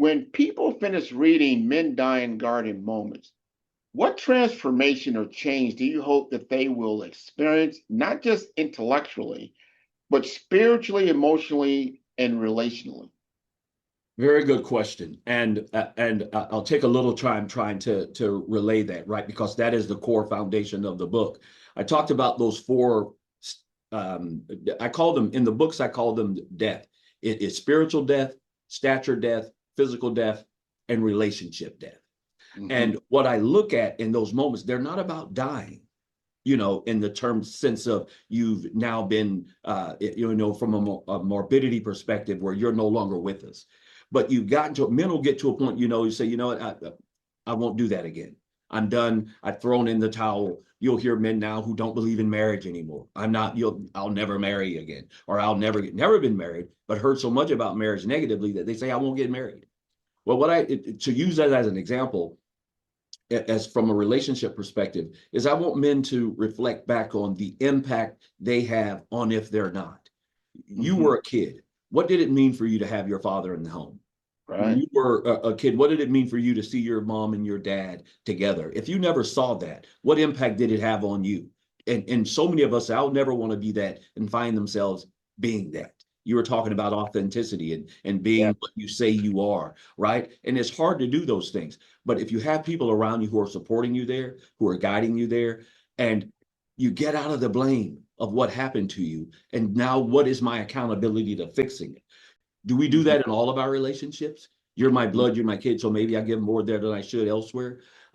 When people finish reading Men Die in Garden Moments, what transformation or change do you hope that they will experience, not just intellectually, but spiritually, emotionally, and relationally? Very good question, and I'll take a little time trying to relay that, right? Because that is the core foundation of the book. I talked about those four. Um, I call them in the books. I call them death. It is spiritual death, stature death, physical death, and relationship death. Hmm. And what I look at in those moments, they're not about dying, in the term sense of you've now been, from a morbidity perspective where you're no longer with us. But you've gotten to, men will get to a point, you say, you know what, I won't do that again. I'm done. I've thrown in the towel. You'll hear men now who don't believe in marriage anymore. I'll never marry again, or I'll never been married, but heard so much about marriage negatively that they say, I won't get married. Well, to use that as an example, as from a relationship perspective, is I want men to reflect back on the impact they have on if they're not. You Hmm. were a kid. What did it mean for you to have your father in the home? When Right. you were a kid, what did it mean for you to see your mom and your dad together? If you never saw that, what impact did it have on you? And so many of us, I'll never want to be that and find themselves being that. You were talking about authenticity and Yeah. being what you say you are, right? And it's hard to do those things. But if you have people around you who are supporting you there, who are guiding you there, and you get out of the blame of what happened to you, and now what is my accountability to fixing it? Do we do Mhm. that in all of our relationships? You're my blood, you're my kid, so maybe I give more there than I should elsewhere.